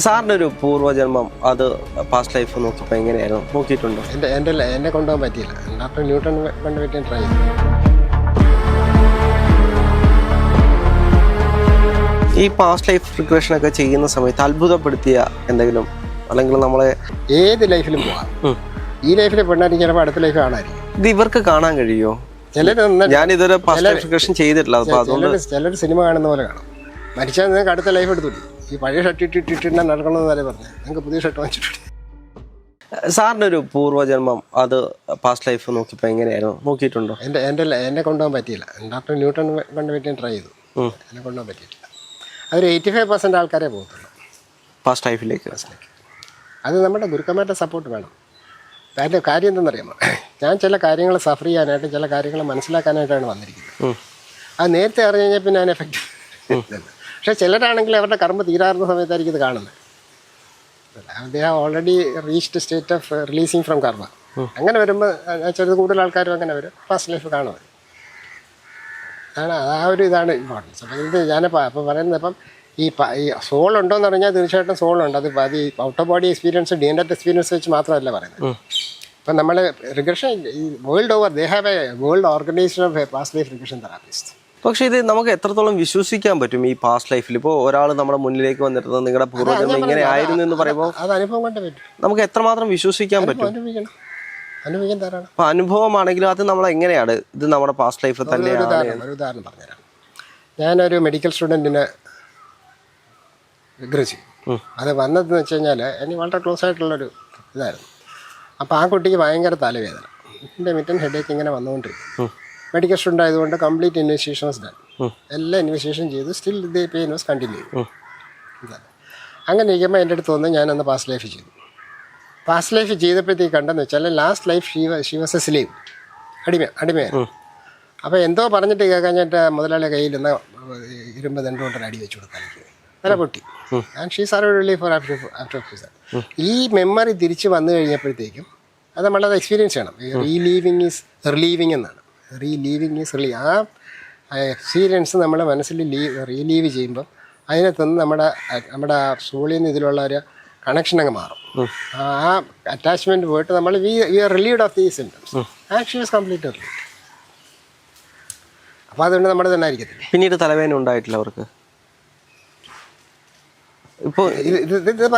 സാറിൻ്റെ ഒരു പൂർവ്വജന്മം അത് പാസ്റ്റ് ലൈഫ് നോക്കിയപ്പോൾ എങ്ങനെയായിരുന്നു നോക്കിയിട്ടുണ്ടോ? എന്നെ കൊണ്ടുപോകാൻ പറ്റിയില്ല. ഡോക്ടർ ന്യൂട്ടൺ കൊണ്ടുപോയിട്ട് ട്രൈ ചെയ്തു. ഈ പാസ്റ്റ് ലൈഫ് റിഗ്രഷനൊക്കെ ചെയ്യുന്ന സമയത്ത് അത്ഭുതപ്പെടുത്തിയ എന്തെങ്കിലും അല്ലെങ്കിൽ നമ്മളെ ഏത് ലൈഫിലും പോകാം. ഈ ലൈഫിൽ പെണ്ണായിരിക്കും, ചിലപ്പോൾ അടുത്ത ലൈഫ് കാണാതിരിക്കും. ഇത് ഇവർക്ക് കാണാൻ കഴിയുമോ? ഞാനിതൊരു പാസ്റ്റ് ലൈഫ് റിഗ്രഷൻ ചെയ്തിട്ടില്ല. അപ്പോൾ അതുകൊണ്ട് ചിലർ സിനിമ കാണുന്ന പോലെ കാണും. മരിച്ചാൽ നിങ്ങൾക്ക് അടുത്ത ലൈഫ് എടുത്തില്ല. ഈ പഴയ ഷർട്ട് ഇട്ടിട്ട് നടക്കണമെന്ന് വരെ പറഞ്ഞു. നിങ്ങൾക്ക് പുതിയ ഷർട്ട് വാങ്ങിച്ചിട്ടുണ്ട്. സാറിൻ്റെ ഒരു പൂർവ്വജന്മം അത് പാസ്റ്റ് ലൈഫ് നോക്കിയപ്പോൾ എങ്ങനെയായിരുന്നു നോക്കിയിട്ടുണ്ടോ? എന്നെ കൊണ്ടുപോകാൻ പറ്റിയില്ല. ഡോക്ടർ ന്യൂട്ടൺ കൊണ്ടുപോയിട്ട് ട്രൈ ചെയ്തു. എന്നെ കൊണ്ടുപോകാൻ പറ്റിയിട്ടില്ല. അതൊരു 85% ആൾക്കാരെ പോകത്തുള്ളൂ പാസ്റ്റ് ലൈഫിലേക്ക്. അത് നമ്മുടെ ഗുരുക്കന്മാരുടെ സപ്പോർട്ട് വേണം. അതിൻ്റെ കാര്യം എന്തെന്നറിയാമോ? ഞാൻ ചില കാര്യങ്ങൾ സഫർ ചെയ്യാനായിട്ട് ചില കാര്യങ്ങൾ മനസ്സിലാക്കാനായിട്ടാണ് വന്നിരിക്കുന്നത്. അത് നേരത്തെ അറിഞ്ഞു കഴിഞ്ഞാൽ പിന്നെ അതിന് എഫക്റ്റ്. പക്ഷേ ചിലരാണെങ്കിൽ അവരുടെ കർമ്മ തീരാറുന്ന സമയത്തായിരിക്കും ഇത് കാണുന്നത്. They have already reached state of releasing from കർമ്മ. അങ്ങനെ വരുമ്പോൾ ചെറുത് കൂടുതൽ ആൾക്കാരും അങ്ങനെ വരും. പാസ്റ്റ് ലൈഫ് കാണുന്നത് ആണ്. ആ ഒരു ഇതാണ് ഇമ്പോർട്ടൻസ്. അപ്പം ഇത് ഞാനിപ്പോൾ അപ്പം പറയുന്നത്, ഇപ്പം ഈ സോൾ ഉണ്ടോയെന്ന് പറഞ്ഞാൽ തീർച്ചയായിട്ടും സോളുണ്ട്. അത് ഈ outer body experience DNA experience വെച്ച് മാത്രമല്ല പറയുന്നത്. ഇപ്പം നമ്മൾ റിഗ്രഷൻ ഈ world over they have A world organisation of past life regression therapist. പക്ഷേ ഇത് നമുക്ക് എത്രത്തോളം വിശ്വസിക്കാൻ പറ്റും ഈ പാസ്റ്റ് ലൈഫിൽ? ഇപ്പോൾ ഒരാൾ നമ്മുടെ മുന്നിലേക്ക് വന്നിരുന്നത് നിങ്ങളുടെ പൂർവ്വജന്മം ഇങ്ങനെ ആയിരുന്നു എന്ന് പറയുമ്പോൾ അത് അനുഭവം കൊണ്ട് പറ്റും. നമുക്ക് എത്രമാത്രം വിശ്വസിക്കാൻ പറ്റും? അനുഭവിക്കാൻ തരാണ്. അപ്പോൾ അനുഭവമാണെങ്കിലും അത് നമ്മൾ എങ്ങനെയാണ് ഇത് നമ്മുടെ പാസ്റ്റ് ലൈഫ് തന്നെയാണ്? ഒരു ഉദാഹരണം പറഞ്ഞുതരാം. ഞാനൊരു മെഡിക്കൽ സ്റ്റുഡൻറ്റിനെ റിഗ്രസ് ചെയ്യും. അത് വന്നതെന്ന് വെച്ച് കഴിഞ്ഞാൽ എനിക്ക് വളരെ ക്ലോസ് ആയിട്ടുള്ളൊരു ഇതായിരുന്നു. അപ്പോൾ ആ കുട്ടിക്ക് ഭയങ്കര തലവേദന, ഇൻ്റർമിറ്റൻറ്റ് ഹെഡേക്ക് ഇങ്ങനെ വന്നുകൊണ്ടിരിക്കും. മെഡിക്കൽ സ്റ്റുഡൻ്റ് ആയതുകൊണ്ട് കംപ്ലീറ്റ് ഇൻവെസ്റ്റിഗേഷൻ വാസ് ഡൺ. എല്ലാ ഇൻവെസ്റ്റിഗേഷൻ ചെയ്തു. Still the pain was continue. അങ്ങനെ ഇരിക്കുമ്പോൾ എൻ്റെ അടുത്ത് വന്ന് ഞാനന്ന് പാസ്റ്റ് ലൈഫ് ചെയ്തു. പാസ്റ്റ് ലൈഫ് ചെയ്തപ്പോഴത്തേക്ക് കണ്ടെന്ന് വെച്ചാൽ last life she was a slave, അടിമയായിരുന്നു. അപ്പോൾ എന്തോ പറഞ്ഞിട്ട് കേൾക്കാഞ്ഞിട്ട് മുതലാളി കയ്യിൽ നിന്ന് ഇരുമ്പ് ദണ്ടുകൊണ്ടൊരു അടി വെച്ച് കൊടുക്കാൻ തല പൊട്ടി. And she survived for after ഈ മെമ്മറി തിരിച്ച് വന്നു കഴിഞ്ഞപ്പോഴത്തേക്കും അത് നമ്മളത് എക്സ്പീരിയൻസ് ചെയ്യണം. റീലീവിങ് ഈസ് റിലീവിങ് എന്നാണ്. റീലീവിങ് ഈസ് ആ എക്സ്പീരിയൻസ് നമ്മുടെ മനസ്സിൽ റീലീവ് ചെയ്യുമ്പം അതിനകത്തുനിന്ന് നമ്മുടെ സോളിൽ നിന്ന് ഇതിലുള്ള ഒരു കണക്ഷൻ അങ്ങ് മാറും. ആ അറ്റാച്ച്മെൻറ്റ് പോയിട്ട് നമ്മൾ വി ആർ റിലീവ്ഡ് ഓഫ് ദീ symptoms. Action is complete relieved. അപ്പോൾ അതുകൊണ്ട് നമ്മുടെ തന്നെ ആയിരിക്കത്തില്ല. പിന്നീട് തലവേദന ഉണ്ടായിട്ടില്ല അവർക്ക്? ഇപ്പോൾ ഇത് ഇത്രയും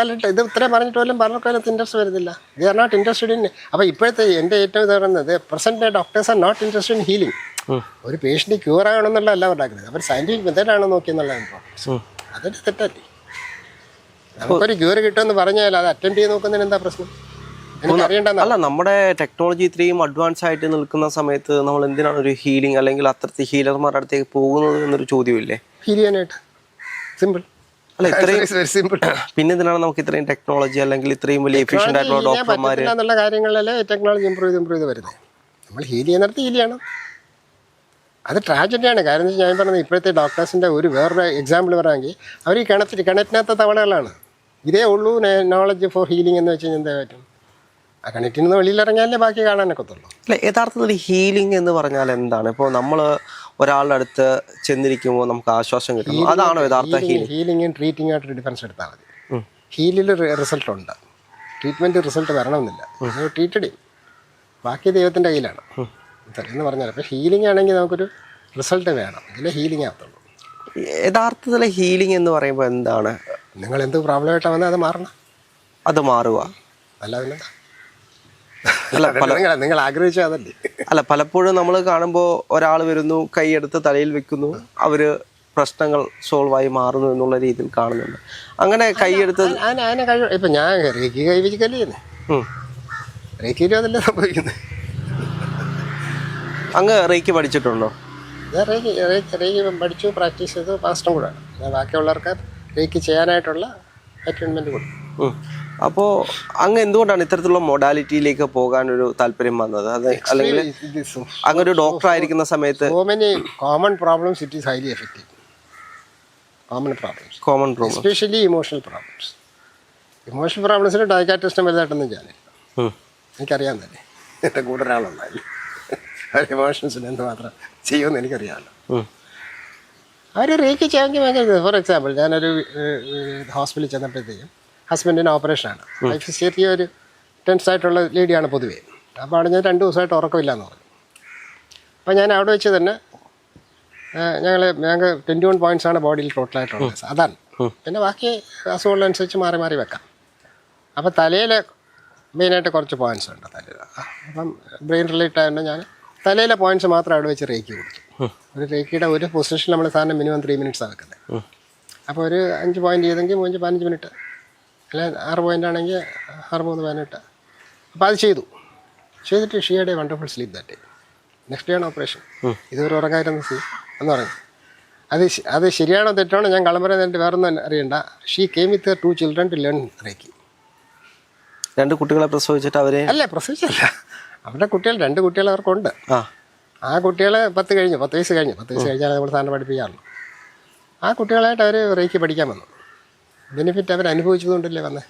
പറഞ്ഞിട്ട് പോലും പറഞ്ഞൊക്കെ ഇൻട്രസ്റ്റ് വരുന്നില്ല. They are not interested in. അപ്പോൾ ഇപ്പോഴത്തെ എൻ്റെ ഏറ്റവും ഇത് പറയുന്നത് present doctors are not interested in healing. ഒരു പേഷ്യൻ്റ് ക്യൂർ ആകണമെന്നുള്ള അല്ല ഉണ്ടാക്കുന്നത്, അവർ സയൻറ്റിഫിക് മെത്തേഡാണോ നോക്കിയെന്നുള്ള ഇമ്പോർട്ടൻസ്. അതൊരു തെറ്റല്ലേ. നമുക്കൊരു ക്യൂർ കിട്ടുമെന്ന് പറഞ്ഞാൽ അത് അറ്റൻഡ് ചെയ്ത് നോക്കുന്നതിന് എന്താ പ്രശ്നം? അല്ല, നമ്മുടെ ടെക്നോളജി ഇത്രയും അഡ്വാൻസ് ആയിട്ട് നിൽക്കുന്ന സമയത്ത് നമ്മൾ എന്തിനാണ് ഒരു ഹീലിംഗ് അല്ലെങ്കിൽ അത്രത്തെ ഹീലർമാരുടെ അടുത്തേക്ക് പോകുന്നത് എന്നൊരു ചോദ്യമില്ലേ? ഹീൽ ചെയ്യാനായിട്ട് സിമ്പിൾ അല്ല, ഇത്രയും സിമ്പിൾ. പിന്നെ എന്തിനാണ് നമുക്ക് ഇത്രയും ടെക്നോളജി അല്ലെങ്കിൽ ഇത്രയും വലിയ എഫിഷ്യന്റ് ആയിട്ടുള്ള ഡോക്ടർമാർ എന്നുള്ള കാര്യങ്ങളിലല്ലേ ടെക്നോളജി ഇമ്പ്രൂവ് ചെയ്ത് വരുന്നത്. നമ്മൾ ഹീൽ ചെയ്യുന്നിടത്ത് ഹീൽ ചെയ്യണം. അത് ട്രാജഡിയാണ്. കാരണം എന്ന് വെച്ചാൽ ഞാൻ പറഞ്ഞത് ഇപ്പോഴത്തെ ഡോക്ടേഴ്സിൻ്റെ വേറൊരു എക്സാമ്പിൾ പറയുകയാണെങ്കിൽ അവർ ഈ കിണറ്റിനകത്ത തവളകളാണ്. ഇതേ ഉള്ളൂ നോളജ് ഫോർ ഹീലിംഗ് എന്ന് വെച്ച് കഴിഞ്ഞാൽ എന്താ പറ്റും? ആ കിണറ്റിൽ നിന്ന് വെളിയിലിറങ്ങിയാലേ ബാക്കി കാണാനൊക്കത്തുള്ളൂ. അല്ല, യഥാർത്ഥത്തിൽ ഹീലിംഗ് എന്ന് പറഞ്ഞാൽ എന്താണ്? ഇപ്പോൾ നമ്മൾ ഒരാളുടെ അടുത്ത് ചെന്നിരിക്കുമ്പോൾ നമുക്ക് ആശ്വാസം കിട്ടും, അതാണോ യഥാർത്ഥ ഹീലിംഗ്? ഹീലിംഗും ട്രീറ്റിംഗ് ആയിട്ട് ഡിഫറൻസ് എടുത്താൽ മതി. ഹീലിൽ റിസൾട്ട് ഉണ്ട്, ട്രീറ്റ്മെൻറ്റ് റിസൾട്ട് വരണമെന്നില്ല. ട്രീറ്റഡ് ചെയ്യും, ബാക്കി ദൈവത്തിൻ്റെ കയ്യിലാണ് എന്ന് പറഞ്ഞാൽ. അപ്പോൾ ഹീലിംഗ് ആണെങ്കിൽ നമുക്കൊരു റിസൾട്ട് വേണം, ഇതിലെ ഹീലിംഗ് ആകത്തുള്ളൂ. യഥാർത്ഥത്തിൽ ഹീലിംഗ് എന്ന് പറയുമ്പോൾ എന്താണ്? നിങ്ങൾ എന്ത് പ്രോബ്ലമായിട്ടാണ് വന്നാൽ അത് മാറണം, അത് മാറുക. അല്ലാതെ അല്ല, നിങ്ങൾ ആഗ്രഹിച്ചാൽ അതല്ലേ. അല്ല, പലപ്പോഴും നമ്മൾ കാണുമ്പോൾ ഒരാൾ വരുന്നു, കൈയെടുത്ത് തലയിൽ വെക്കുന്നു, അവർ പ്രശ്നങ്ങൾ സോൾവ് ആയി മാറുന്നു എന്നുള്ള രീതിയിൽ കാണുന്നുണ്ട്. അങ്ങനെ കൈയെടുത്ത് അതിനെ കഴിവ്. ഇപ്പം ഞാൻ റേക്കി കൈ വെച്ചിക്കല്ലേ റേക്കിയിലും അതല്ലേ സംഭവിക്കുന്നത്. അങ്ങ് റേക്കി പഠിച്ചിട്ടുണ്ടോ? ഞാൻ റേക്കി പഠിച്ചു, പ്രാക്ടീസ് ചെയ്തു, പാസ്റ്ററും കൂടെ. ഞാൻ ബാക്കിയുള്ളവർക്ക് റേക്കി ചെയ്യാനായിട്ടുള്ള അറ്റൈൻമെൻറ്റ് കൊടുക്കും. അപ്പോൾ അങ്ങ് എന്തുകൊണ്ടാണ് ഇത്തരത്തിലുള്ള മൊഡാലിറ്റിയിലേക്ക് പോകാനൊരു താല്പര്യം വന്നത്? അത് അല്ലെങ്കിൽ അങ്ങനെ ഒരു ഡോക്ടർ ആയിരിക്കുന്ന സമയത്ത് common problems it is highly effective. Common problems especially emotional problems. Emotional പ്രോബ്ലംസിന് ഡയഗ്നോസ്റ്റിക് ടെസ്റ്റ് വലുതായിട്ടൊന്നും ഞാനില്ല. എനിക്കറിയാൻ തന്നെ എൻ്റെ കൂടെ ഒരാളുണ്ടായില്ല. ഇമോഷൻസിന് എന്തുമാത്രം ചെയ്യുമെന്ന് എനിക്കറിയാമല്ലോ. അവർ റേക്ക് ചെയ്യാമെങ്കിൽ ഭയങ്കര. ഫോർ എക്സാമ്പിൾ ഞാനൊരു ഹോസ്പിറ്റലിൽ ചെന്നപ്പോഴത്തേക്കും ഹസ്ബൻഡിന് ഓപ്പറേഷനാണ്. വൈഫ് ചെറിയൊരു ടെൻസായിട്ടുള്ള ലേഡിയാണ് പൊതുവേ. അപ്പോൾ അവിടെ ഞാൻ 2 ദിവസമായിട്ട് ഉറക്കമില്ലാന്ന് പറഞ്ഞു. അപ്പോൾ ഞാൻ അവിടെ വെച്ച് തന്നെ ഞങ്ങൾക്ക് 21 പോയിൻറ്റ്സാണ് ബോഡിയിൽ ടോട്ടലായിട്ടുള്ളത് സാധാരണ. പിന്നെ ബാക്കി അസുഖങ്ങളനുസരിച്ച് മാറി മാറി വെക്കാം. അപ്പോൾ തലയിൽ മെയിനായിട്ട് കുറച്ച് പോയിൻറ്റ്സ് ഉണ്ട് തലയിൽ. അപ്പം ബ്രെയിൻ റിലേറ്റഡ് ആയതുകൊണ്ട് ഞാൻ തലയിലെ പോയിൻറ്റ്സ് മാത്രം അവിടെ വെച്ച് റേക്കി കൊടുത്തു. ഒരു റേക്കിയുടെ ഒരു പൊസിഷൻ നമ്മൾ സാറിന് മിനിമം 3 മിനിറ്റ്സാണ് വെക്കുന്നത്. അപ്പോൾ ഒരു 5 പോയിൻറ്റ് ചെയ്തെങ്കിൽ 15 മിനിറ്റ്, അല്ലെങ്കിൽ 6 പോയിൻ്റ് ആണെങ്കിൽ 6-3 15. അപ്പോൾ അത് ചെയ്തിട്ട് ഷീയുടെ wonderful sleep that day. Next day ആണ് ഓപ്പറേഷൻ. ഇതുവരെ ഉറങ്ങായിരുന്നു എന്ന് പറഞ്ഞു. അത് ശരിയാണോ തെറ്റാണോ ഞാൻ കള്ളം പറയുന്നതിൻ്റെ വേറൊന്നും അറിയണ്ട. She came with 2 children to learn reiki. 2 കുട്ടികളെ പ്രസവിച്ചിട്ട് അവരെ അല്ല, പ്രസവിച്ചല്ല, അവരുടെ കുട്ടികൾ 2 കുട്ടികൾ അവർക്കുണ്ട്. ആ കുട്ടികൾ 10 വയസ്സ് കഴിഞ്ഞ് 10 വയസ്സ് കഴിഞ്ഞാൽ നമ്മൾ സാറിന് പഠിപ്പിക്കാറുള്ളൂ. ആ കുട്ടികളായിട്ട് അവർ റേക്കി പഠിക്കാൻ വന്നു. ബെനിഫിറ്റ് അവർ അനുഭവിച്ചതുകൊണ്ടല്ലേ വന്നേ,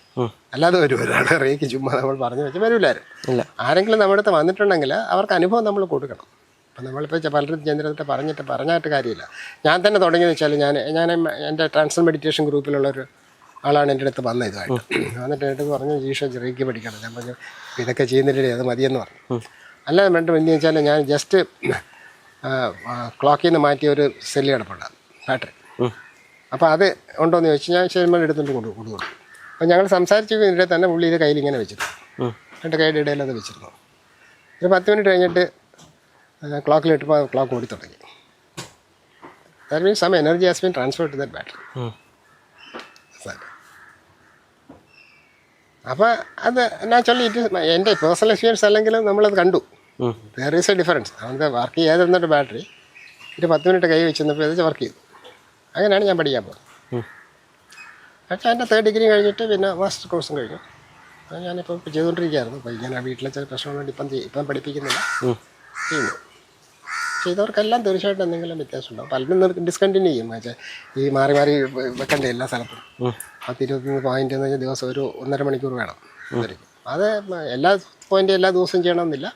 അല്ലാതെ ഒരാളെ റേക്ക് ചുമ്മാ നമ്മൾ പറഞ്ഞു വെച്ചാൽ വരില്ലായിരുന്നു. ആരെങ്കിലും നമ്മുടെ അടുത്ത് വന്നിട്ടുണ്ടെങ്കിൽ അവർക്ക് അനുഭവം നമ്മൾ കൊടുക്കണം. അപ്പം നമ്മളിപ്പോൾ പലരും ചെന്നിട്ട് പറഞ്ഞായിട്ട് കാര്യമില്ല. ഞാൻ തന്നെ തുടങ്ങിയെന്ന് വെച്ചാൽ ഞാൻ എൻ്റെ ട്രാൻസ്ഫർ മെഡിറ്റേഷൻ ഗ്രൂപ്പിലുള്ളൊരു ആളാണ് എൻ്റെ അടുത്ത് വന്നത് ഇതുമായിട്ട്. വന്നിട്ട് എൻ്റെ അടുത്ത് പറഞ്ഞു, ജീഷ റേക്ക് പഠിക്കണം. ഞാൻ പറഞ്ഞു ഇതൊക്കെ ചെയ്യുന്നില്ലേ, അത് മതിയെന്ന് പറഞ്ഞു. അല്ലാതെ വേണ്ട എന്ന് വെച്ചാൽ ഞാൻ ജസ്റ്റ് ക്ലോക്കിൽ നിന്ന് മാറ്റിയ ഒരു സെല്ല് കിടപ്പുണ്ടാകും ബാറ്ററി. അപ്പോൾ അത് ഉണ്ടോയെന്ന് ചോദിച്ചു. ഞാൻ ശരിക്കും എടുത്തുകൊണ്ട് കൊടുത്തു. അപ്പോൾ ഞങ്ങൾ സംസാരിച്ചതിൻ്റെ തന്നെ പുള്ളി ഇത് കയ്യിൽ ഇങ്ങനെ വെച്ചിരുന്നു, 2 കൈയുടെ ഇടയിൽ അത് വെച്ചിരുന്നു. ഒരു 10 മിനിറ്റ് കഴിഞ്ഞിട്ട് ക്ലോക്കിലിട്ടപ്പോൾ ക്ലോക്ക് ഓടി തുടങ്ങി. That means some energy has been transferred to that battery. അപ്പോൾ അത് നാച്ചുറലി എൻ്റെ പേഴ്സണൽ എക്സ്പീരിയൻസ് അല്ലെങ്കിലും നമ്മളത് കണ്ടു. There is a difference. അവൻ്റെ വർക്ക് ചെയ്യാതിരുന്നിട്ട് ബാറ്ററി ഒരു 10 മിനിറ്റ് കൈ വെച്ചിരുന്നപ്പോൾ ഇത് വർക്ക് ചെയ്തു. അങ്ങനെയാണ് ഞാൻ പഠിക്കാൻ പോകുന്നത്. പക്ഷേ എൻ്റെ 3rd ഡിഗ്രി കഴിഞ്ഞിട്ട് പിന്നെ മാസ്റ്റർ കോഴ്സും കഴിഞ്ഞു. അത് ഞാനിപ്പോൾ ചെയ്തുകൊണ്ടിരിക്കുകയായിരുന്നു. അപ്പോൾ ഇങ്ങനെ വീട്ടിലെ ചില പ്രശ്നം കൊണ്ട് ഇപ്പം പഠിപ്പിക്കുന്നില്ല, ചെയ്യുന്നു. ചെയ്തവർക്കെല്ലാം തീർച്ചയായിട്ടും എന്തെങ്കിലും വ്യത്യാസം ഉണ്ടാവും. പലരും ഡിസ്കണ്ടിന്യൂ ചെയ്യും. പക്ഷേ ഈ മാറി വെക്കണ്ടേ എല്ലാ സ്ഥലത്തും. 10-21 പോയിൻ്റ് എന്ന് വെച്ചാൽ ദിവസം ഒരു 1.5 മണിക്കൂർ വേണം. അത് എല്ലാ പോയിൻ്റും എല്ലാ ദിവസവും ചെയ്യണമെന്നില്ല.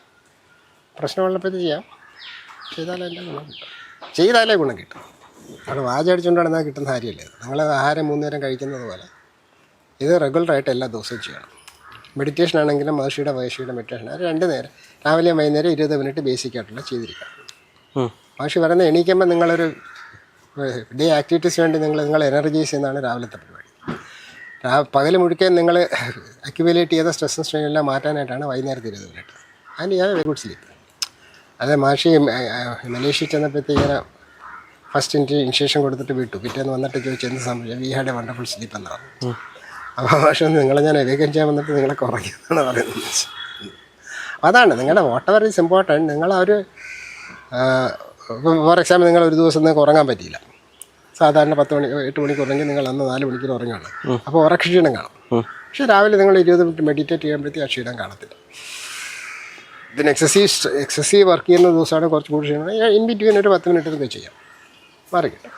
പ്രശ്നമുള്ളപ്പോൾ ചെയ്യാം. ചെയ്താലേ ഗുണം കിട്ടും. അത് വാചടിച്ചുകൊണ്ട് നടന്നാൽ കിട്ടുന്ന കാര്യമല്ലേ. നിങ്ങൾ ആഹാരം 3 നേരം കഴിക്കുന്നത് പോലെ ഇത് റെഗുലറായിട്ട് എല്ലാ ദിവസവും ചെയ്യണം. മെഡിറ്റേഷൻ ആണെങ്കിലും മഹർഷിയുടെ മെഡിറ്റേഷൻ 2 നേരം, രാവിലെയും വൈകുന്നേരം 20 മിനിറ്റ് ബേസിക് ആയിട്ടുള്ള ചെയ്തിരിക്കണം. മഹർഷി പറയുന്നത് എണീക്കുമ്പോൾ നിങ്ങളൊരു ഡേ ആക്ടിവിറ്റീസ് വേണ്ടി നിങ്ങൾ എനർജൈസ് ചെയ്യുന്നതാണ് രാവിലത്തെ പരിപാടി. പകൽ മുഴുക്കൻ നിങ്ങൾ അക്യുമുലേറ്റ് ചെയ്ത സ്ട്രെസ്സും സ്ട്രെയിനും എല്ലാം മാറ്റാനായിട്ടാണ് വൈകുന്നേരത്തെ 20 മിനിറ്റ്. അതിന് ഞാൻ വെരി ഗുഡ് സ്ലീപ്പ്. അതെ, മഹർഷി മലേഷ്യയിൽ ചെന്നപ്പോഴത്തേക്കിങ്ങനെ ഫസ്റ്റ് ഇൻഷേഷൻ കൊടുത്തിട്ട് വിട്ടു. പിറ്റേന്ന് വന്നിട്ട് ചോദിച്ചു എന്ത് സംഭവിച്ചു. We had A wonderful sleep എന്ന് പറഞ്ഞു. അപ്പോൾ പക്ഷേ നിങ്ങളെ ഞാൻ എവേക്കൻ ചെയ്യാൻ വന്നിട്ട് നിങ്ങളെ കുറയ്ക്കുന്നതാണ് പറയുന്നത്. അതാണ് നിങ്ങളുടെ വാട്ട് എവർ ഈസ് ഇമ്പോർട്ടൻറ്റ്. നിങ്ങളൊരു ഫോർ എക്സാമ്പിൾ നിങ്ങൾ ഒരു ദിവസം നിങ്ങൾക്ക് ഉറങ്ങാൻ പറ്റിയില്ല. സാധാരണ 8 മണിക്കൂറെങ്കിൽ നിങ്ങൾ അന്ന് 4 മണിക്കൂർ ഉറങ്ങുകയാണ്. അപ്പോൾ ഉറക്കക്ഷീണം കാണും. പക്ഷേ രാവിലെ നിങ്ങൾ 20 മിനിറ്റ് മെഡിറ്റേറ്റ് ചെയ്യുമ്പോഴത്തേക്ക് ആ ക്ഷീണം കാണത്തില്ല. ഇതിന് എക്സസീവ് വർക്ക് ചെയ്യുന്ന ദിവസമാണ് കുറച്ച് കൂടി ക്ഷീണം. ഇൻ ബിറ്റ്വീൻ ഒരു 10 മിനിറ്റ് ചെയ്യാം, മാറി കിട്ടും.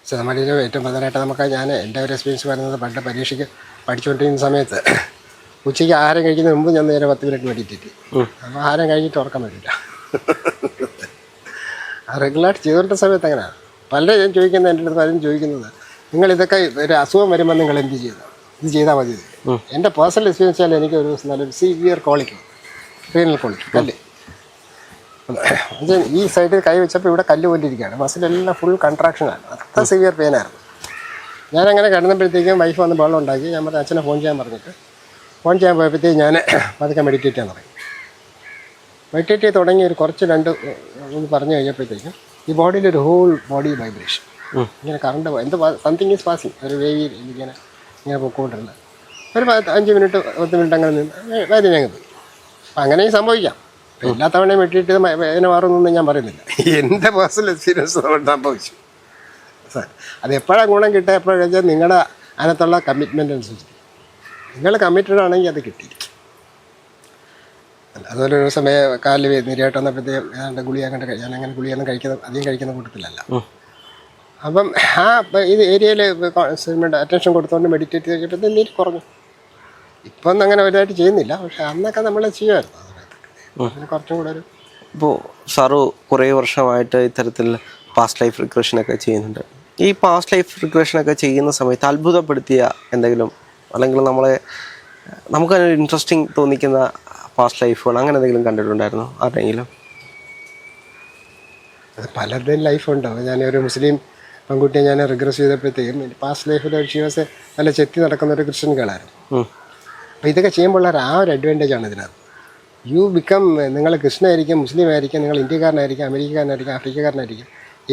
പക്ഷേ നമ്മളിൽ ഏറ്റവും പ്രധാനമായിട്ട് നമുക്ക് എൻ്റെ ഒരു എക്സ്പീരിയൻസ് പറയുന്നത് പണ്ട് പരീക്ഷയ്ക്ക് പഠിച്ചുകൊണ്ടിരിക്കുന്ന സമയത്ത് ഉച്ചയ്ക്ക് ആഹാരം കഴിക്കുന്നതിന് മുമ്പ് ഞാൻ നേരെ 10 മിനിറ്റ് മെഡിറ്റേറ്റ് ചെയ്യും. അപ്പോൾ ആഹാരം കഴിഞ്ഞിട്ട് ഉറക്കം വരില്ല. റെഗുലറായിട്ട് ചെയ്തുകൊണ്ട സമയത്ത് അങ്ങനെയാണ്. പലരും ഞാൻ ചോദിക്കുന്നത്, എൻ്റെ അടുത്ത് പലരും ചോദിക്കുന്നത്, നിങ്ങളിതൊക്കെ ഒരു അസുഖം വരുമ്പോൾ നിങ്ങൾ എന്ത് ചെയ്തു, ഇത് ചെയ്താൽ മതി. എൻ്റെ പേഴ്സണൽ എക്സ്പീരിയൻസ് വെച്ചാൽ എനിക്ക് ഒരു ദിവസം നല്ലൊരു സിവിയർ കോളിക്ക്, റീനൽ കോളിക്ക്, കല്ല്. ഈ സൈഡിൽ കൈ വെച്ചപ്പോൾ ഇവിടെ കല്ല് പോലിരിക്കുകയാണ്. മസിലെല്ലാം ഫുൾ കൺട്രാക്ഷനാണ്. അത്ര സിവിയർ പെയിനായിരുന്നു. ഞാനങ്ങനെ കിടന്നപ്പോഴത്തേക്കും വൈഫ് വന്ന് വെള്ളം ഉണ്ടാക്കി. ഞാൻ പറഞ്ഞ അച്ഛനെ ഫോൺ ചെയ്യാൻ പറഞ്ഞിട്ട് ഫോൺ ചെയ്യാൻ പോയപ്പോഴത്തേക്ക് ഞാൻ പതുക്കെ മെഡിറ്റേറ്റ് ചെയ്യാൻ തുടങ്ങി. മെഡിറ്റേറ്റ് ചെയ്ത് തുടങ്ങി ഒരു കുറച്ച് ഒന്ന് പറഞ്ഞു കഴിഞ്ഞപ്പോഴത്തേക്കും ഈ ബോഡിയിൽ ഒരു ഹോൾ ബോഡി വൈബ്രേഷൻ, ഇങ്ങനെ കറണ്ട് സംതിങ് ഈസ് പാസിങ്, ഒരു വേവിയിൽ ഇങ്ങനെ പൊക്കോണ്ടിരുന്നത്. ഒരു 5 മിനിറ്റ് 10 മിനിറ്റ് അങ്ങനെ നിന്ന് വേദന അങ്ങ് പോയി. അപ്പം അങ്ങനെയും സംഭവിക്കാം. എല്ലാ തവണയും മെഡിറ്റേറ്റ് ചെയ്ത് വേദന മാറുന്നൊന്നും ഞാൻ പറയുന്നില്ല. എൻ്റെ പേഴ്സണൽ എക്സ്പീരിയൻസ് കൊണ്ട് സംഭവിച്ചു. സാർ അത് എപ്പോഴാണ് ഗുണം കിട്ടുക, എപ്പോഴാണ് വെച്ചാൽ നിങ്ങളുടെ അതിനകത്തുള്ള കമ്മിറ്റ്മെൻ്റ് അനുസരിച്ച്. നിങ്ങൾ കമ്മിറ്റഡ് ആണെങ്കിൽ അത് കിട്ടിയിരിക്കും. അതുപോലെ ഒരു സമയം കാലിൽ നിരയായിട്ട് വന്നപ്പോഴത്തേക്കും ഏതാണ്ട് ഗുളിക കണ്ട് ഞാനങ്ങനെ ഗുളിയൊന്നും അധികം കഴിക്കുന്ന കൂട്ടത്തിലല്ല. അപ്പം ഇത് ഏരിയയിൽ അറ്റൻഷൻ കൊടുത്തുകൊണ്ട് മെഡിറ്റേറ്റ് ചെയ്തപ്പോഴത്തേക്കും നീര് കുറഞ്ഞു. ഇപ്പം ഒന്നും അങ്ങനെ വലുതായിട്ട് ചെയ്യുന്നില്ല. പക്ഷെ അന്നൊക്കെ നമ്മൾ ചെയ്യുമായിരുന്നു. അതിന് കുറച്ചും കൂടെ ഒരു ഇപ്പോൾ സാറ് കുറേ വർഷമായിട്ട് ഇത്തരത്തിൽ പാസ്റ്റ് ലൈഫ് റിഗ്രഷനൊക്കെ ചെയ്യുന്നുണ്ട്. ഈ പാസ്റ്റ് ലൈഫ് റിഗ്രഷനൊക്കെ ചെയ്യുന്ന സമയത്ത് അത്ഭുതപ്പെടുത്തിയ എന്തെങ്കിലും, അല്ലെങ്കിൽ നമുക്കൊരു ഇൻട്രസ്റ്റിംഗ് തോന്നിക്കുന്ന പാസ്റ്റ് ലൈഫുകൾ അങ്ങനെ എന്തെങ്കിലും കണ്ടിട്ടുണ്ടായിരുന്നോ ആരെങ്കിലും? അത് പലരുടെയും ലൈഫുണ്ട്. ഞാനൊരു മുസ്ലിം പെൺകുട്ടിയെ ഞാൻ റിഗ്രസ് ചെയ്തപ്പോഴത്തേക്കും പാസ്റ്റ് ലൈഫിൽ ഷീവസ് നല്ല ചെത്തി നടക്കുന്ന ഒരു ക്രിസ്ത്യൻ കേളായിരുന്നു. അപ്പോൾ ഇതൊക്കെ ചെയ്യുമ്പോൾ ഒരു അഡ്വാൻറ്റേജാണ് ഇതിനകത്ത്. യു ബിക്കം, നിങ്ങൾ ക്രിസ്ത്യനായിരിക്കും, മുസ്ലിം ആയിരിക്കും, നിങ്ങൾ ഇന്ത്യക്കാരനായിരിക്കും, അമേരിക്കക്കാരനായിരിക്കും, ആഫ്രിക്കക്കാരനായിരിക്കും,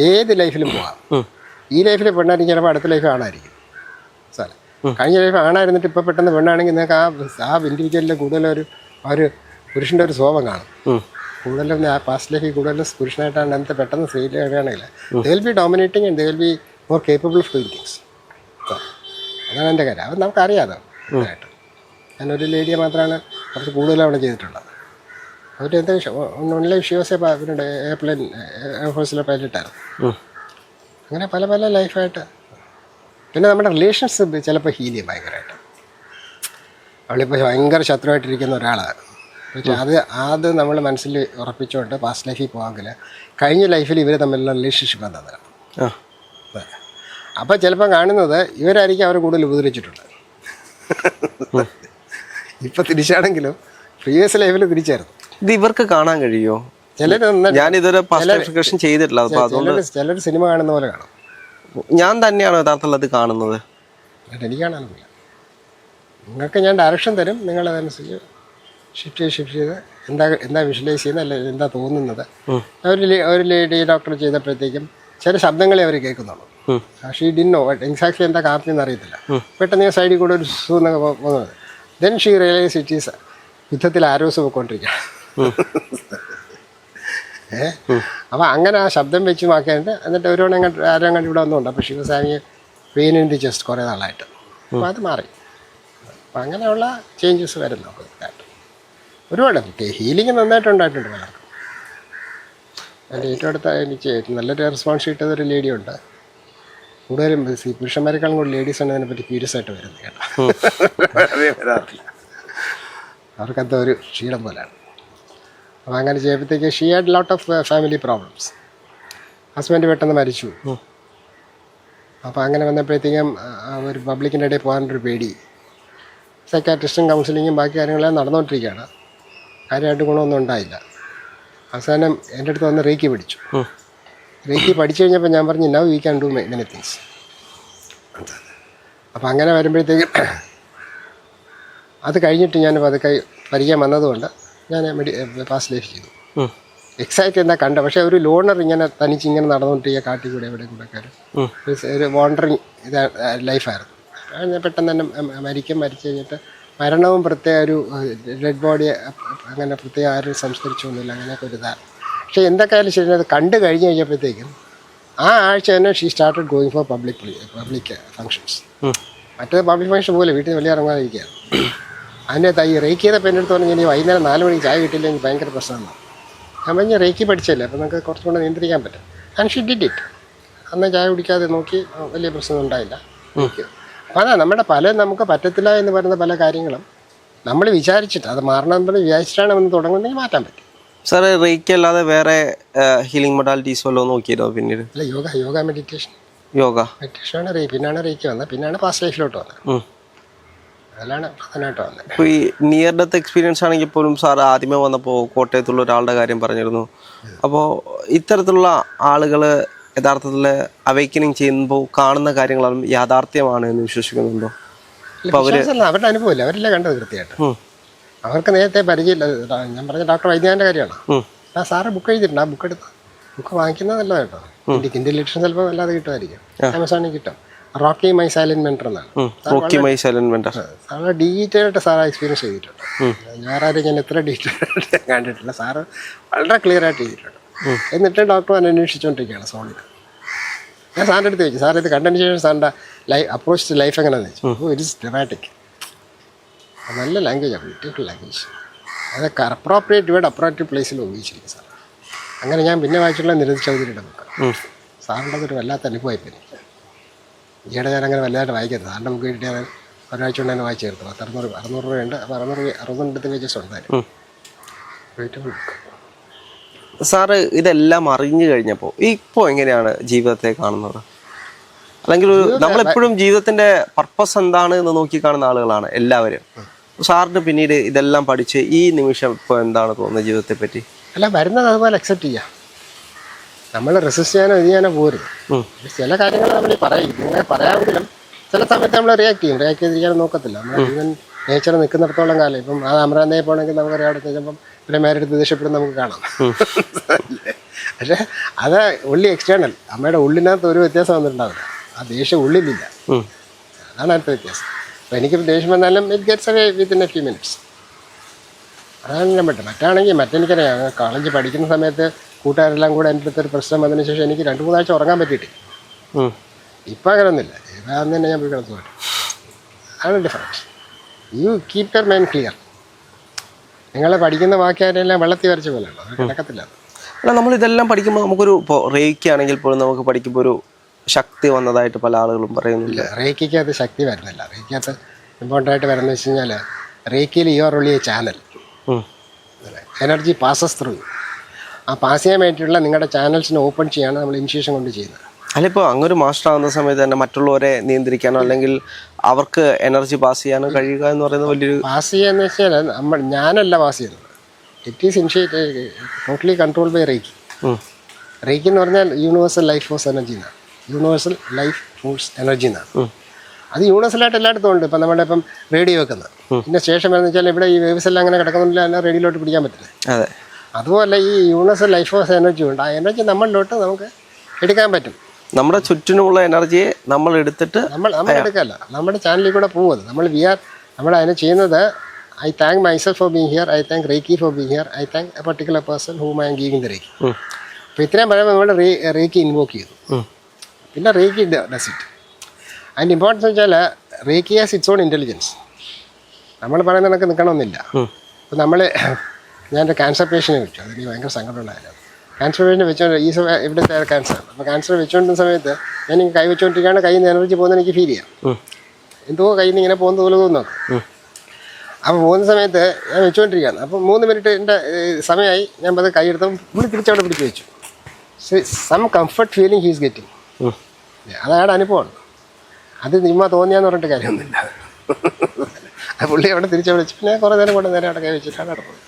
ഏത് ലൈഫിലും പോകാം. ഈ ലൈഫിൽ പെണ്ണായിരിക്കും, ചിലപ്പോൾ അടുത്ത ലൈഫ് ആണായിരിക്കും. സാറേ, കഴിഞ്ഞ ലൈഫ് ആണായിരുന്നിട്ട് ഇപ്പോൾ പെട്ടെന്ന് പെണ്ണാണെങ്കിൽ നിങ്ങൾക്ക് ആ ഇൻഡിവിജ്വലിൽ കൂടുതലൊരു പുരുഷൻ്റെ ഒരു സ്വഭാവം കാണും. കൂടുതലും ആ പാസ്റ്റ് ലൈഫിൽ കൂടുതലും പുരുഷനായിട്ടാണ് അന്നത്തെ പെട്ടെന്ന് സ്ത്രീയിലാണെങ്കിൽ they will be dominating and they will be more capable of doing things. അതാണ് എൻ്റെ കാര്യം. അത് നമുക്കറിയാതെ ഇതായിട്ട്. ഞാനൊരു ലേഡിയെ മാത്രമാണ് കുറച്ച് കൂടുതലും അവിടെ ചെയ്തിട്ടുള്ളത്. അവരെന്താ ഓൺലൈൻ ഷിയോസെ അവരുടെ എയർപ്ലെയിൻ എയർഫോഴ്സിലെ പൈലറ്റായിരുന്നു. അങ്ങനെ പല പല ലൈഫായിട്ട്. പിന്നെ നമ്മുടെ റിലേഷൻസ് ചിലപ്പോൾ ഹീൽ ചെയ്യും ഭയങ്കരമായിട്ട്. അവളിപ്പോൾ ഭയങ്കര ശത്രുവായിട്ടിരിക്കുന്ന ഒരാളാണ്. പക്ഷേ അത് നമ്മൾ മനസ്സിൽ ഉറപ്പിച്ചുകൊണ്ട് പാസ്റ്റ് ലൈഫിൽ പോകാമെങ്കിൽ കഴിഞ്ഞ ലൈഫിൽ ഇവർ തമ്മിലുള്ള റിലേഷൻഷിപ്പ് എന്താണ്. അപ്പോൾ ചിലപ്പോൾ കാണുന്നത് ഇവരായിരിക്കും അവർ കൂടുതൽ ഉപദ്രവിച്ചിട്ടുണ്ട്. ഇപ്പം തിരിച്ചാണെങ്കിലും പ്രീവിയസ് ലൈഫിൽ തിരിച്ചായിരുന്നു. ഇത് ഇവർക്ക് കാണാൻ കഴിയുമോ? ഞാനിതൊരു ചെയ്തിട്ടില്ല. ചിലർ സിനിമ കാണുന്ന പോലെ കാണും. ഞാൻ തന്നെയാണോ യഥാർത്ഥത്തിൽ അത് കാണുന്നത്? എനിക്ക് കാണാനൊന്നുമില്ല. നിങ്ങൾക്ക് ഞാൻ ഡയറക്ഷൻ തരും, നിങ്ങളതനുസരിച്ച് ഷിഫ്റ്റ് ചെയ്ത് എന്താ വിഷ്വലൈസ് ചെയ്യുന്നത്, അല്ലെ എന്താ തോന്നുന്നത്. ഒരു ലേഡി ഡോക്ടർ ചെയ്തപ്പോഴത്തേക്കും ചില ശബ്ദങ്ങളെ അവർ കേൾക്കുന്നുള്ളൂ. ഷീ ഡിന്നോ എക്സാക്ട്ലി എന്താ കാപ്പിന്ന് അറിയത്തില്ല. പെട്ടെന്ന് സൈഡിൽ കൂടെ ഒരു എന്നൊക്കെ പോകുന്നത്. Then she realise it is യുദ്ധത്തിൽ ആരോസ് പോയിക്കൊണ്ടിരിക്കുക. അപ്പോൾ അങ്ങനെ ആ ശബ്ദം വെച്ച് മാക്കിയിട്ട് എന്നിട്ട് ആരും കണ്ട് ഇവിടെ ഒന്നുണ്ട്. അപ്പോൾ she was having pain in the chest കുറേ നാളായിട്ട്. അപ്പോൾ അത് മാറി. അപ്പം അങ്ങനെയുള്ള ചേഞ്ചസ് വരുന്നു ആയിട്ട്. ഒരുപാട് ഹീലിംഗ് നന്നായിട്ടുണ്ടായിട്ടുണ്ട് പലർക്കും. എൻ്റെ ഏറ്റവും അടുത്ത എനിക്ക് നല്ലൊരു റെസ്പോൺസ് കിട്ടിയതൊരു ലേഡിയുണ്ട്. കൂടുതലും പുരുഷന്മാരെക്കാളും കൂടി ലേഡീസാണ് ഇതിനെപ്പറ്റി ക്യൂരിയസ് ആയിട്ട് വരുന്നത് കേട്ടോ. വരാറില്ല, അവർക്കത്തെ ഒരു ക്ഷീണം പോലെയാണ്. അപ്പോൾ അങ്ങനെ ചെയ്യുമ്പോഴത്തേക്ക് she had lot of family problems. Husband പെട്ടെന്ന് മരിച്ചു. അപ്പോൾ അങ്ങനെ വന്നപ്പോഴത്തേക്കും ഒരു പബ്ലിക്കിൻ്റെ ഇടയിൽ പോകാനൊരു പേടി. സൈക്കാട്രിസ്റ്റും കൗൺസിലിങ്ങും ബാക്കി കാര്യങ്ങളെല്ലാം നടന്നുകൊണ്ടിരിക്കുകയാണ്. കാര്യമായിട്ട് ഗുണമൊന്നും ഉണ്ടായില്ല. അവസാനം എൻ്റെ അടുത്ത് വന്ന് റേക്കി പഠിച്ചു. റേക്കി പഠിച്ചു കഴിഞ്ഞപ്പോൾ ഞാൻ പറഞ്ഞു now we can do many things. അപ്പോൾ അങ്ങനെ വരുമ്പോഴത്തേക്കും അത് കഴിഞ്ഞിട്ട് ഞാൻ പതുക്കെ പരിചയം വന്നതുകൊണ്ട് ഞാൻ പാസ്റ്റ് ലൈഫ് ചെയ്തു. എക്സാക്റ്റ് എന്താ കണ്ട, പക്ഷേ ഒരു ലോണർ ഇങ്ങനെ തനിച്ചിങ്ങനെ നടന്നുകൊണ്ടിരിക്കുക കാട്ടിൽ കൂടെ എവിടെ കൂടെ ഒരു വാണ്ടറിങ് ലൈഫായിരുന്നു. ഞാൻ പെട്ടെന്ന് തന്നെ മരിച്ചു കഴിഞ്ഞിട്ട് മരണവും പ്രത്യേക ഒരു ഡെഡ് ബോഡി അങ്ങനെ പ്രത്യേകം ആരും സംസ്കരിച്ചൊന്നുമില്ല, അങ്ങനെയൊക്കെ ഒരു ഇതാണ്. പക്ഷേ എന്തൊക്കെയായാലും ശരി, അത് കണ്ടു കഴിഞ്ഞ് കഴിഞ്ഞപ്പോഴത്തേക്കും ആ ആഴ്ച തന്നെ she started going for public functions. മറ്റേ പബ്ലിക് ഫങ്ഷൻ പോലെ വീട്ടിൽ വലിയ ഇറങ്ങാതിരിക്കുകയാണ്. അതിൻ്റെ ഈ റേക്ക് ചെയ്തപ്പോൾ എൻ്റെ അടുത്ത് പറഞ്ഞാൽ ഇനി വൈകുന്നേരം 4 മണിക്ക് ചായ കിട്ടില്ലെങ്കിൽ ഭയങ്കര പ്രശ്നമാണ്. ഞാൻ പറഞ്ഞാൽ റേക്കി പഠിച്ചല്ലേ, അപ്പോൾ നമുക്ക് കുറച്ചുകൂടെ നിയന്ത്രിക്കാൻ പറ്റും. And she did it. അന്ന് ചായ കുടിക്കാതെ നോക്കി, വലിയ പ്രശ്നം ഉണ്ടായില്ല. അതാ നമുക്ക് പറ്റത്തില്ല എന്ന് പറയുന്ന പല കാര്യങ്ങളും നമ്മൾ വിചാരിച്ചിട്ട് അത് മാറണം വിചാരിച്ചിട്ടാണ് നമ്മൾ തുടങ്ങുന്നതെങ്കിൽ മാറ്റാൻ പറ്റും. സാറേ, റേക്കി അല്ലാതെ വേറെ ഹീലിംഗ് മൊഡാലിറ്റീസ് വല്ലതും നോക്കിയതോ പിന്നീട്? അല്ല, യോഗ മെഡിറ്റേഷനാണ് പിന്നാണ് റേക്കി വന്നത്, പിന്നാണ് പാസ്റ്റ് ലൈഫിലോട്ട് വന്നത്. അതിലാണ് പ്രധാനമായിട്ട് വന്നത്. ഇപ്പോൾ ഈ നിയർ ഡെത്ത് എക്സ്പീരിയൻസ് ആണെങ്കിൽ പോലും സാർ ആദ്യമേ വന്നപ്പോൾ കോട്ടയത്തുള്ള ഒരാളുടെ കാര്യം പറഞ്ഞിരുന്നു. അപ്പോൾ ഇത്തരത്തിലുള്ള ആളുകൾ യഥാർത്ഥത്തിൽ അവേക്കനിങ് ചെയ്യുമ്പോൾ കാണുന്ന കാര്യങ്ങളും യാഥാർത്ഥ്യമാണ് എന്ന് വിശ്വസിക്കുന്നുണ്ടോ? അവരുടെ അനുഭവമില്ല, അവരില്ല കണ്ടത് കൃത്യമായിട്ട്. അവർക്ക് നേരത്തെ പരിചയമില്ല. ഞാൻ പറഞ്ഞ ഡോക്ടർ വൈദ്യനാഥൻ്റെ കാര്യമാണ്. സാറ് ബുക്ക് എഴുതിയിട്ടുണ്ട്. ആ ബുക്ക് വാങ്ങിക്കുന്നത് നല്ലത് കേട്ടോ. ഇന്ത്യൻ ലിറ്ററേച്ചർ ചിലപ്പോൾ അല്ലാതെ കിട്ടുമായിരിക്കും, ആമസോണിൽ കിട്ടും. റോക്കി മൈ സൈലന്റ് മെന്റർ എന്നാണ്. സാറ് ഡീറ്റെയിൽ ആയിട്ട് സാറ് എക്സ്പീരിയൻസ് ചെയ്തിട്ടുണ്ട്. വേറെ ആരും ഞാൻ എത്ര ഡീറ്റെയിൽ ആയിട്ട് കണ്ടിട്ടില്ല. സാറ് വളരെ ക്ലിയർ ആയിട്ട് ചെയ്തിട്ടുണ്ട്. എന്നിട്ട് ഡോക്ടർ അന്വേഷിച്ചുകൊണ്ടിരിക്കുകയാണ് സോണിൽ. ഞാൻ സാറിൻ്റെ അടുത്ത് ചോദിച്ചു, സാർ ഇത് കണ്ടതിന് ശേഷം സാറിൻ്റെ അപ്രോച്ച് ടു ലൈഫ് എങ്ങനെയാണെന്ന് ചോദിച്ചു. It is dramatic. നല്ല ലാംഗ്വേജാണ്, ബ്യൂട്ടിഫുൾ ലാംഗ്വേജ്. അതൊക്കെ അപ്രോപ്രിയേറ്റ് വേർഡ് അപ്രോപ്രിയേറ്റ് പ്ലേസിൽ ഉപയോഗിച്ചിരിക്കും സാർ. അങ്ങനെ ഞാൻ പിന്നെ വായിച്ചിട്ടുള്ള നിരഞ്ജൻ ചൗധരിയുടെ ബുക്ക്. സാറിൻ്റെ അതൊരു വല്ലാത്ത അനുഭവമായിപ്പോൾ എനിക്ക്. ഈയിടെ ഞാൻ അങ്ങനെ വലുതായിട്ട് വായിക്കരുത്. സാറിൻ്റെ ബുക്ക് കിട്ടിയാൽ ഒരാഴ്ച കൊണ്ട് തന്നെ വായിച്ചു ചേർത്തു. 600 രൂപയുണ്ട്. അപ്പോൾ 60 പേജസ് ഉണ്ടായിരുന്നു. Beautiful book. സാറ് ഇതെല്ലാം അറിഞ്ഞു കഴിഞ്ഞപ്പോൾ ഇപ്പോൾ എങ്ങനെയാണ് ജീവിതത്തെ കാണുന്നത്? അല്ലെങ്കിൽ നമ്മളെപ്പോഴും ജീവിതത്തിന്റെ പർപ്പസ് എന്താണ് എന്ന് നോക്കി കാണുന്ന ആളുകളാണ് എല്ലാവരും. സാറിന് പിന്നീട് ഇതെല്ലാം പഠിച്ച് ഈ നിമിഷം ഇപ്പോൾ എന്താണ് തോന്നുന്നത് ജീവിതത്തെ പറ്റി? അല്ല, വരുന്നത് അതുപോലെ അക്സെപ്റ്റ് ചെയ്യാം. നമ്മൾ റെസിസ്റ്റ് ചെയ്യാനോ ഇത് ചെയ്യാനോ പോരുത്. ചില കാര്യങ്ങൾ നമ്മൾ പറയും, ഇങ്ങനെ പറയാമെങ്കിലും ചില സമയത്ത് നമ്മൾ റിയാക്ട് ചെയ്യും. റിയാക്ട് ചെയ്തിരിക്കാനും നോക്കത്തില്ല. നമ്മൾ ഈവൻ നേച്ചർ നിൽക്കുന്നിടത്തോളം കാലം ഇപ്പം അത് അമരാന്തയെ പോകണമെങ്കിൽ നമുക്ക് ഒരാളെ ചെല്ലുമ്പം പിന്നെ മേരെടുത്ത് ദേഷ്യപ്പെടും നമുക്ക് കാണാം. പക്ഷേ അത് ഉള്ളി എക്സ്റ്റേണൽ, അമ്മയുടെ ഉള്ളിനകത്ത് ഒരു വ്യത്യാസം വന്നിട്ടുണ്ടാവില്ല. ആ ദേഷ്യം ഉള്ളിലില്ല, അതാണ് അടുത്ത വ്യത്യാസം. അപ്പോൾ എനിക്ക് ദേഷ്യം വന്നാലും it gets away within A few minutes. അതാണ് ഞാൻ പറ്റും. മറ്റാണെങ്കിൽ മറ്റെനിക്കറിയാം, കോളേജ് പഠിക്കുന്ന സമയത്ത് കൂട്ടുകാരെല്ലാം കൂടെ എൻ്റെ അടുത്തൊരു പ്രശ്നം വന്നതിന് ശേഷം എനിക്ക് 2-3 ആഴ്ച ഉറങ്ങാൻ പറ്റിയിട്ടില്ല. ഇപ്പം അങ്ങനെയൊന്നുമില്ല. ഇപ്പം അന്ന് തന്നെ ഞാൻ പോയി കിടന്നു പോയിട്ട്. അതാണ് difference. You keep your mind clear. നിങ്ങൾ പഠിക്കുന്ന വാക്യാരെല്ലാം വെള്ളത്തിൽ വരച്ച പോലെയാണ്, അത് കിടക്കത്തില്ല. അല്ല, നമ്മളിതെല്ലാം പഠിക്കുമ്പോൾ നമുക്കൊരു ഇപ്പോൾ റേക്കി ആണെങ്കിൽ പോലും നമുക്ക് പഠിക്കുമ്പോൾ ഒരു ശക്തി വന്നതായിട്ട് പല ആളുകളും പറയുന്നില്ല. റേക്കിക്ക് അത് ശക്തി വരുന്നില്ല. റേക്കിക്കകത്ത് ഇമ്പോർട്ടൻ്റ് ആയിട്ട് വരുന്നത് വെച്ച് കഴിഞ്ഞാൽ റേക്കിയിൽ you are only a channel. Energy passes through. ആ പാസ് ചെയ്യാൻ വേണ്ടിയിട്ടുള്ള നിങ്ങളുടെ ചാനൽസിനെ ഓപ്പൺ ചെയ്യാണ് നമ്മൾ ഇനിഷ്യേഷൻ കൊണ്ട് ചെയ്യുന്നത്. അല്ല, ഇപ്പോൾ അങ്ങനെ ഒരു മാസ്റ്റർ ആവുന്ന സമയത്ത് തന്നെ മറ്റുള്ളവരെ നിയന്ത്രിക്കാനോ അല്ലെങ്കിൽ അവർക്ക് എനർജി പാസ് ചെയ്യാനോ കഴിയുക എന്ന് പറയുന്നത് വലിയൊരു... പാസ് ചെയ്യാന്ന് വെച്ചാൽ ഞാനല്ല പാസ് ചെയ്യുന്നത്. It is initiate totally control by reiki. Reiki എന്ന് പറഞ്ഞാൽ യൂണിവേഴ്സൽ ലൈഫ് ഫോഴ്സ് എനർജി എന്നാണ്. യൂണിവേഴ്സൽ ലൈഫ് ഫോഴ്സ് എനർജി എന്നാണ്. അത് യൂണിവേഴ്സലായിട്ട് എല്ലായിടത്തും ഉണ്ട്. ഇപ്പം നമ്മുടെ ഇപ്പം റേഡിയോ വെക്കുന്നത് പിന്നെ സ്റ്റേഷൻ വരുന്ന വെച്ചാൽ ഇവിടെ ഈ വേവ്സ് എല്ലാം അങ്ങനെ കിടക്കുന്നില്ല, എന്നാൽ റേഡിയോയിലോട്ട് പിടിക്കാൻ പറ്റില്ല. അതെ, അതുപോലെ ഈ യൂണിവേഴ്സൽ ലൈഫ് ഫോഴ്സ് എനർജി ഉണ്ട്. ആ എനർജി നമ്മളിലോട്ട് നമുക്ക് എടുക്കാൻ പറ്റും. നമ്മുടെ ചുറ്റിനുമുള്ള എനർജിയെ നമ്മൾ എടുത്തിട്ട് നമ്മൾ എടുക്കല്ല, നമ്മുടെ ചാനലിൽ കൂടെ പോകുന്നത്. നമ്മൾ അതിനെ ചെയ്യുന്നത് I thank myself for being here, I thank reiki for being here, I thank A particular person ഹൂം I M giving the reiki. അപ്പോൾ ഇത്രയും പറയുമ്പോൾ നമ്മൾ റേക്കി ഇൻവോക്ക് ചെയ്തു. പിന്നെ റേക്കി ഡസ് ഇറ്റ്. അതിൻ്റെ ഇമ്പോർട്ടൻസ് വെച്ചാൽ reiki has it's on intelligence. നമ്മൾ പറയുന്ന കണക്ക് നിൽക്കണമെന്നില്ല. അപ്പോൾ ഞാനൊരു ക്യാൻസർ പേഷ്യനെ വെച്ചു. അതെനിക്ക് ഭയങ്കര സങ്കടമുണ്ടായിരുന്നു. ക്യാൻസർ പേഷ്യനെ വെച്ചുകൊണ്ട് ഇവിടുത്തെ ക്യാൻസറാണ്. അപ്പോൾ ക്യാൻസർ വെച്ചുകൊണ്ടിരുന്ന സമയത്ത് ഞാൻ കൈ വെച്ചുകൊണ്ടിരിക്കുകയാണ്. കയ്യിൽ നിന്ന് എനർജി പോകുന്നത് എനിക്ക് ഫീൽ ചെയ്യാം. എന്തോ കയ്യിൽ നിന്ന് ഇങ്ങനെ പോകുന്നത് പോലെ തോന്നുന്നു. അപ്പോൾ പോകുന്ന സമയത്ത് ഞാൻ വെച്ചുകൊണ്ടിരിക്കുകയാണ്. അപ്പോൾ 3 മിനിറ്റ് എൻ്റെ സമയമായി. ഞാൻ അത് കൈയെടുത്തപ്പോൾ പുള്ളി തിരിച്ചവിടെ പിടിച്ച് വെച്ചു. Some comfort feeling he's getting. അതയാളുടെ അനുഭവമാണ്. അത് നിമ്മ തോന്നിയാന്ന് പറഞ്ഞിട്ട് കാര്യമൊന്നുമില്ല. ആ പുള്ളി അവിടെ തിരിച്ചവിടെ വെച്ചു. പിന്നെ കുറേ നേരം കൊണ്ട് നേരെ അവിടെ കൈ വെച്ചിട്ടാണ് അവിടെ പോയത്.